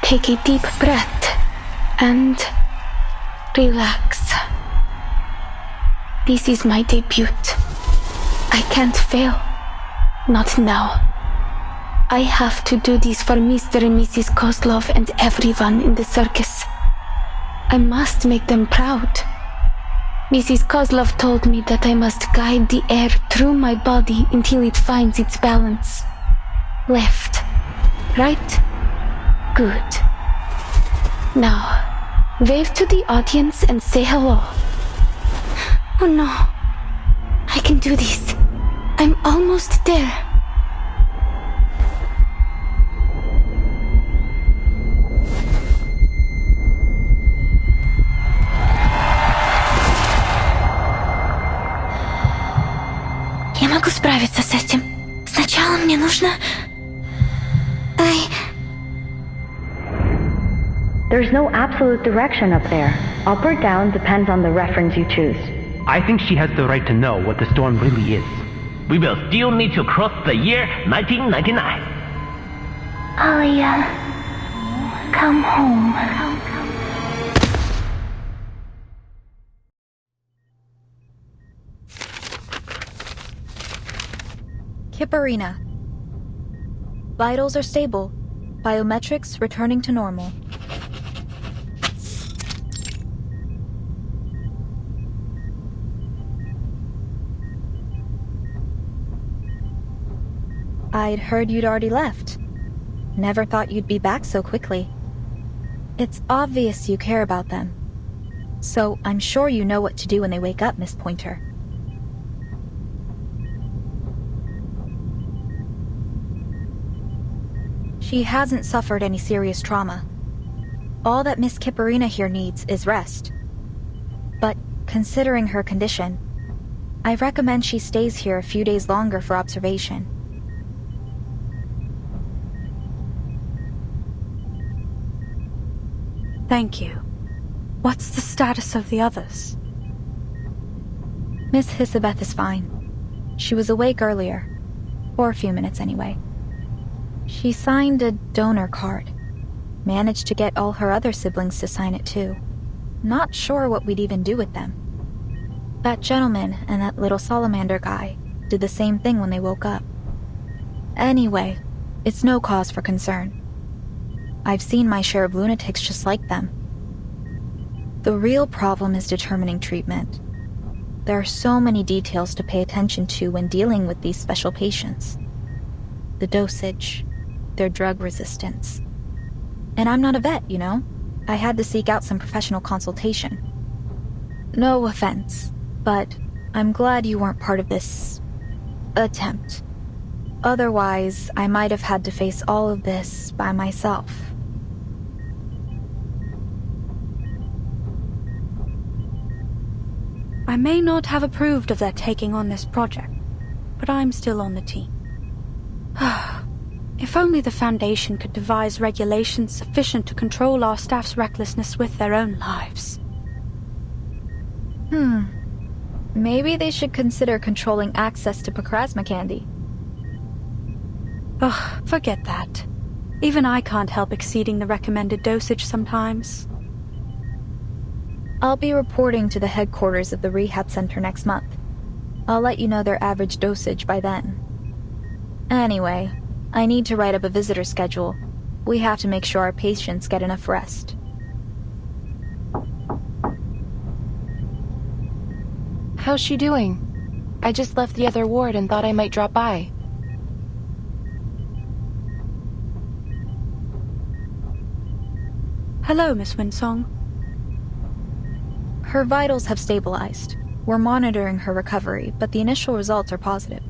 take a deep breath and relax. This is my debut. I can't fail. Not now. I have to do this for Mr. and Mrs. Kozlov and everyone in the circus. I must make them proud. Mrs. Kozlov told me that I must guide the air through my body until it finds its balance. Left. Right. Good. Now, wave to the audience and say hello. Oh no. I can do this. I'm almost there. Я могу справиться с этим. Сначала мне нужно... There's no absolute direction up there. Up or down depends on the reference you choose. I think she has the right to know what the storm really is. We will still need to cross the year 1999. Alia, come home. Kipperina. Vitals are stable. Biometrics returning to normal. I'd heard you'd already left. Never thought you'd be back so quickly. It's obvious you care about them. So I'm sure you know what to do when they wake up, Miss Pointer. She hasn't suffered any serious trauma. All that Miss Kipperina here needs is rest. But considering her condition, I recommend she stays here a few days longer for observation. Thank you. What's the status of the others? Miss Hisabeth is fine. She was awake earlier. For a few minutes anyway. She signed a donor card. Managed to get all her other siblings to sign it too. Not sure what we'd even do with them. That gentleman and that little salamander guy did the same thing when they woke up. Anyway, it's no cause for concern. I've seen my share of lunatics just like them. The real problem is determining treatment. There are so many details to pay attention to when dealing with these special patients. The dosage, their drug resistance. And I'm not a vet, you know? I had to seek out some professional consultation. No offense, but I'm glad you weren't part of this... attempt. Otherwise, I might have had to face all of this by myself. I may not have approved of their taking on this project, but I'm still on the team. If only the Foundation could devise regulations sufficient to control our staff's recklessness with their own lives. Maybe they should consider controlling access to Pokrasma candy. Ugh, forget that. Even I can't help exceeding the recommended dosage sometimes. I'll be reporting to the headquarters of the rehab center next month. I'll let you know their average dosage by then. Anyway, I need to write up a visitor schedule. We have to make sure our patients get enough rest. How's she doing? I just left the other ward and thought I might drop by. Hello, Miss Winsong. Her vitals have stabilized. We're monitoring her recovery, but the initial results are positive.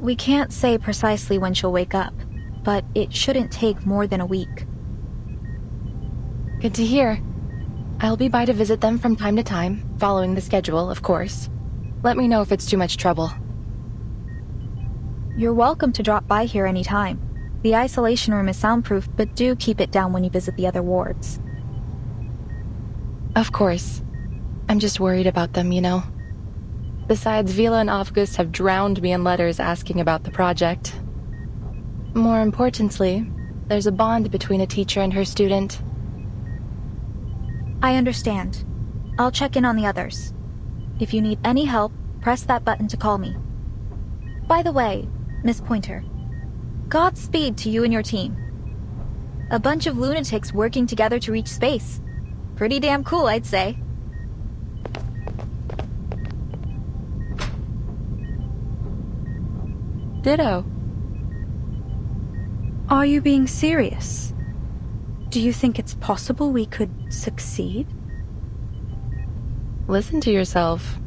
We can't say precisely when she'll wake up, but it shouldn't take more than a week. Good to hear. I'll be by to visit them from time to time, following the schedule, of course. Let me know if it's too much trouble. You're welcome to drop by here anytime. The isolation room is soundproof, but do keep it down when you visit the other wards. Of course. I'm just worried about them, you know. Besides, Vila and August have drowned me in letters asking about the project. More importantly, There's a bond between a teacher and her student. I understand. I'll check in on the others. If you need any help, press that button to call me. By the way, Miss Pointer, Godspeed to you and your team. A bunch of lunatics working together to reach space. Pretty damn cool, I'd say. Ditto. Are you being serious? Do you think it's possible we could succeed? Listen to yourself.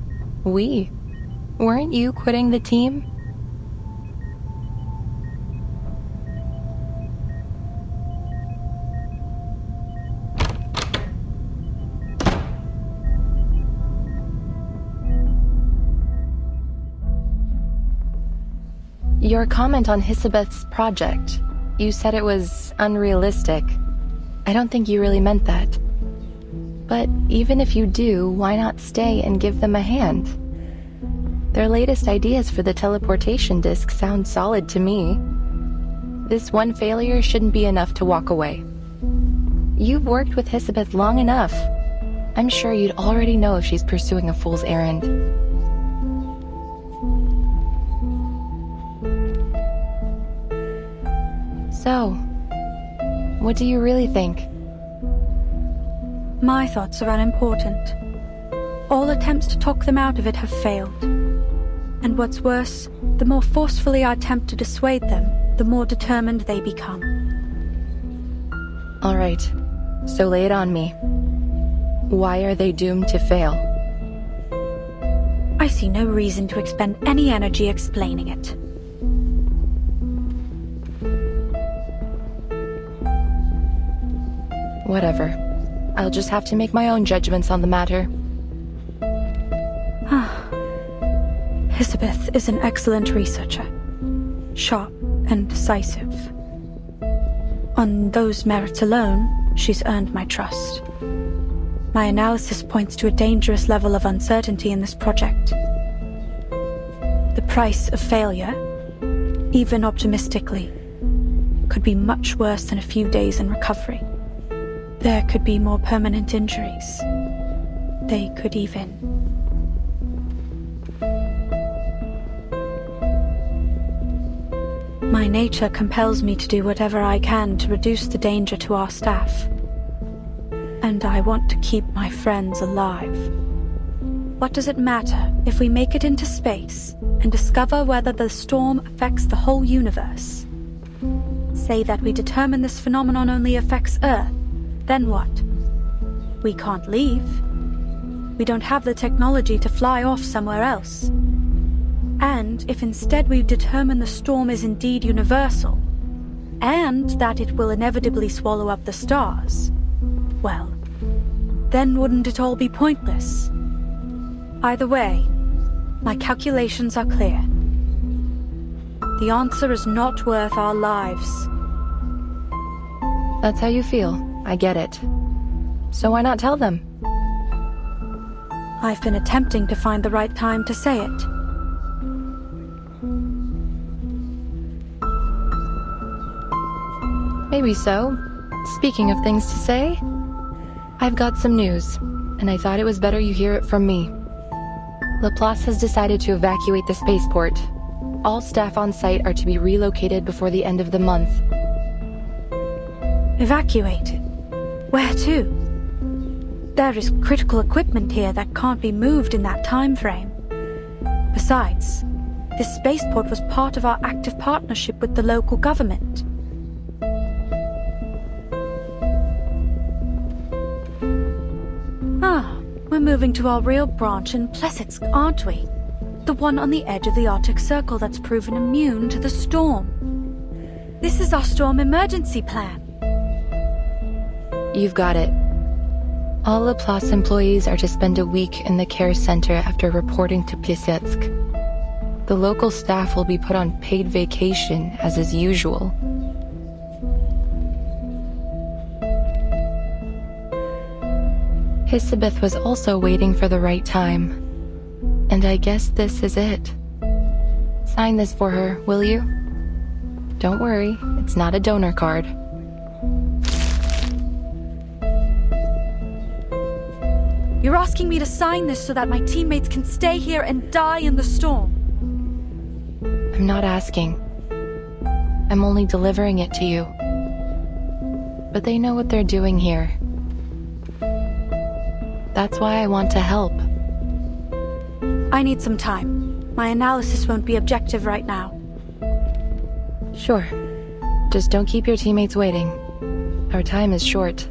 We. Weren't you quitting the team? Your comment on Hisabeth's project. You said it was unrealistic. I don't think you really meant that. But even if you do, why not stay and give them a hand? Their latest ideas for the teleportation disk sound solid to me. This one failure shouldn't be enough to walk away. You've worked with Hisabeth long enough. I'm sure you'd already know if she's pursuing a fool's errand. So, what do you really think? My thoughts are unimportant. All attempts to talk them out of it have failed. And what's worse, the more forcefully I attempt to dissuade them, the more determined they become. All right, so lay it on me. Why are they doomed to fail? I see no reason to expend any energy explaining it. Whatever. I'll just have to make my own judgments on the matter. Hisabeth is an excellent researcher. Sharp and decisive. On those merits alone, she's earned my trust. My analysis points to a dangerous level of uncertainty in this project. The price of failure, even optimistically, could be much worse than a few days in recovery. There could be more permanent injuries. They could even... My nature compels me to do whatever I can to reduce the danger to our staff. And I want to keep my friends alive. What does it matter if we make it into space and discover whether the storm affects the whole universe? Say that we determine this phenomenon only affects Earth. Then what? We can't leave. We don't have the technology to fly off somewhere else. And if instead we determine the storm is indeed universal, and that it will inevitably swallow up the stars, well, then wouldn't it all be pointless? Either way, my calculations are clear. The answer is not worth our lives. That's how you feel. I get it. So why not tell them? I've been attempting to find the right time to say it. Maybe so. Speaking of things to say, I've got some news, and I thought it was better you hear it from me. Laplace has decided to evacuate the spaceport. All staff on site are to be relocated before the end of the month. Evacuated? Where to? There is critical equipment here that can't be moved in that time frame. Besides, this spaceport was part of our active partnership with the local government. We're moving to our real branch in Plesetsk, aren't we? The one on the edge of the Arctic Circle that's proven immune to the storm. This is our storm emergency plan. You've got it. All Laplace employees are to spend a week in the care center after reporting to Plesetsk. The local staff will be put on paid vacation, as is usual. Hisabeth was also waiting for the right time. And I guess this is it. Sign this for her, will you? Don't worry, it's not a donor card. You're asking me to sign this so that my teammates can stay here and die in the storm. I'm not asking. I'm only delivering it to you. But they know what they're doing here. That's why I want to help. I need some time. My analysis won't be objective right now. Sure. Just don't keep your teammates waiting. Our time is short.